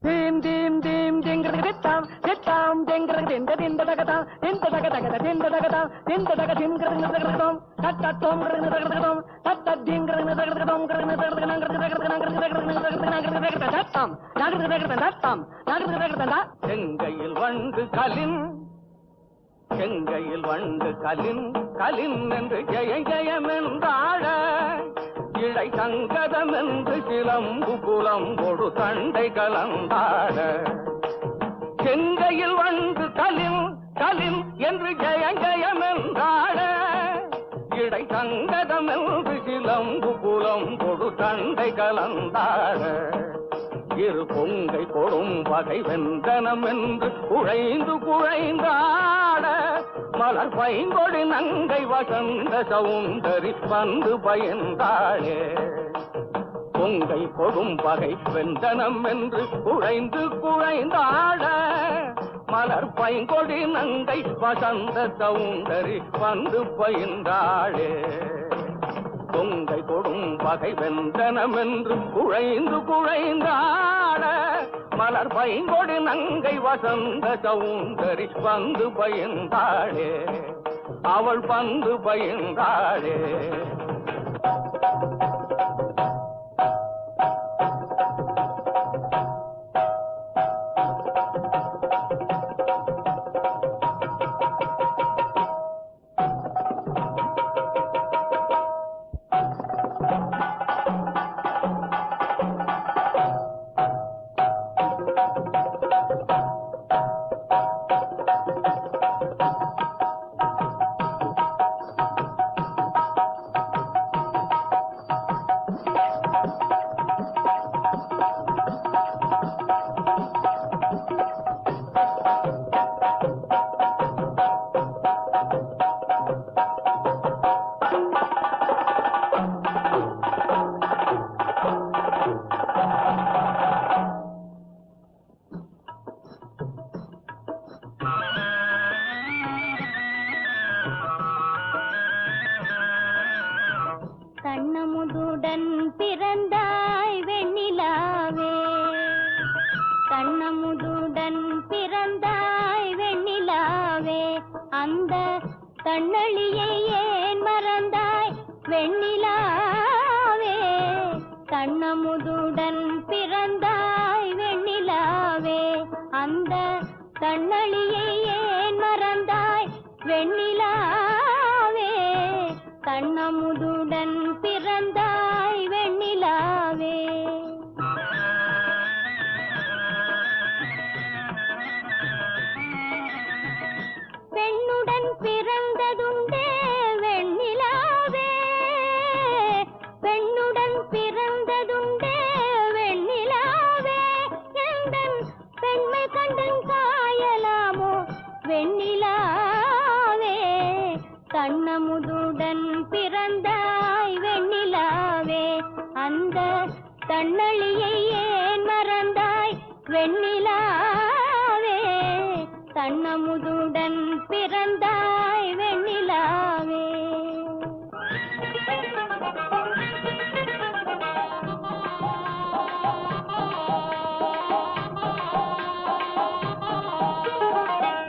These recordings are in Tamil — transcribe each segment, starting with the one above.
தீம் தீம் தீம் திங்கிறது தித்தாம் தித்தாம் திங்கிறது திந்த திந்த தகதாம் திந்த தக தகத திந்த தகதாம் திந்த தக திங்கிறது தகதம் தத்தத்தோம் தகதம் தத்த திங்கிறது தகதம் தத்தம் நாகது தகதம் தத்தம் நாகது தகதம் செங்கையில் வந்து கலின் செங்கையில் வந்து கலின் கலின் என்று ஜெய ஜெயம் என்றாட இழை சங்கதம் என்று சிலம்பு புலம் கொடு தண்டை கலந்தாட செங்கையில் வந்து கலின் கலின் என்று ஜெய ஜெயம் என்றாட இடை சங்கதம் என்று சிலம்பு புலம் கொடு தண்டை கலந்தாட இரு பொங்கை கொடும் பகை வெந்தனம் என்று குழைந்து குழைந்தாட மலர் பைங்கொடி நங்கை வசந்த சவுந்தரி வந்து பயந்தாளே பொங்கை கொடும் பகை வெந்தனம் என்று குழைந்து குழைந்தாட மலர் பைங்கொடி நங்கை வசந்த சவுந்தரி வந்து பயந்தாளே பொங்கை கொடும் பகை வெந்தனம் என்று குழைந்து குழைந்தாட மலர் பைங்கொடி நங்கை வசந்த சவுந்தரி வந்து பயந்தாளே அவள் வந்து பயந்தாளே கண்ணமுதுடன் பிறந்தாய் வெண்ணிலாவே கண்ணமுதுடன் பிறந்தாய் வெண்ணிலாவே அந்த கண்ணளியை ஏன் மறந்தாய் வெண்ணிலாவே கண்ணமுதுடன் பிறந்தாய் வெண்ணிலாவே அந்த கண்ணளியை ஏன் மறந்தாய் வெண்ணிலாவே கண்ணமுதுடன் பிறந்தாய் வெண்ணிலாவே பெண்ணுடன் பிறந்ததுண்டே வெண்ணிலாவே பெண்ணுடன் பிறந்ததுண்டே வெண்ணிலாவே எந்தன் பெண்மை கண்டன் காயலாமோ வெண்ணிலாவே கண்ணமுதுடன் பிறந்தாய் வெண்ணிலாவே அந்த கண்ணளியை ஏன் மறந்தாய் வெண்ணிலாவே கண்ணமுதுடன் பிறந்தாய் வெண்ணிலாவே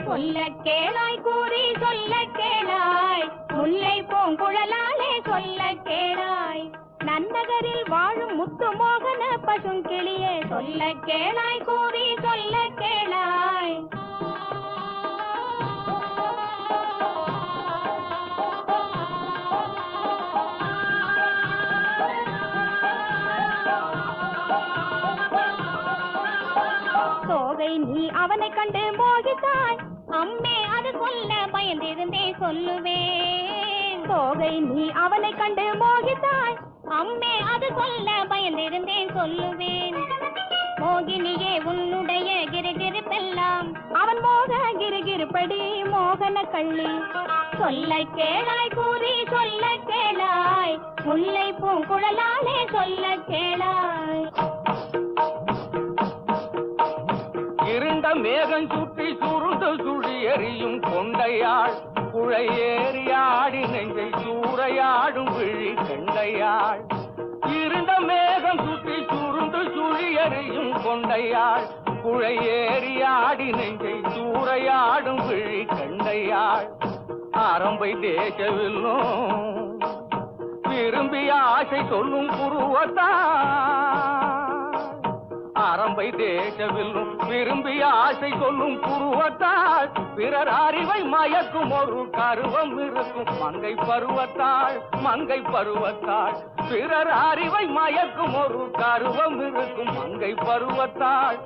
சொல்ல கேளாய் கூறி சொல்ல கேளாய் முல்லை பூங்குழலாலே சொல்ல கேளாய் நன்னகரில் வாழும் முத்து மோகன பசுங்கிளியே சொல்ல கேளாய் கூறி சொல்ல கேளாய் தோகை நீ அவனை கண்டு மோகித்தாய் அம்மே அது சொல்ல பயந்திருந்தே சொல்லுவேன் தோகை நீ அவனை கண்டு மோகித்தாய் அம்மே அது சொல்ல பயந்திருந்தேன் சொல்லுவேன் மோகினியே உன்னுடைய கிருகிருப்பெல்லாம் அவன் மோக கிருகிருப்படி மோகன கள்ளி சொல்ல கேளாய் கூறி சொல்ல கேளாய் முல்லை பூங்குழலாலே சொல்ல கேளாய் இருண்ட மேகம் சுற்றி சுருண்டு சுழி எறியும் கொண்டையாள் குழையேறியாடி நெஞ்சை சூறையாடும் விழி கண்டையாள் இருண்ட மேகம் சுற்றி சுருண்டு சுழி எறியும் கொண்டையாள் குழை ஏறி ஆடி நெஞ்சை சூறையாடும் விழி கண்டையாள் ஆரம்பை தேசவில்லும் விரும்பிய ஆசை சொல்லும் புருவத்தாள் ஆரம்பை தேசவில்லும் விரும்பிய ஆசை சொல்லும் புருவத்தாள் பிறர் அறிவை மயக்கும் ஒரு கருவம் இருக்கும் மங்கை பருவத்தாள் பிறர் அறிவை மயக்கும் ஒரு கருவம் இருக்கும் மங்கை பருவத்தாள்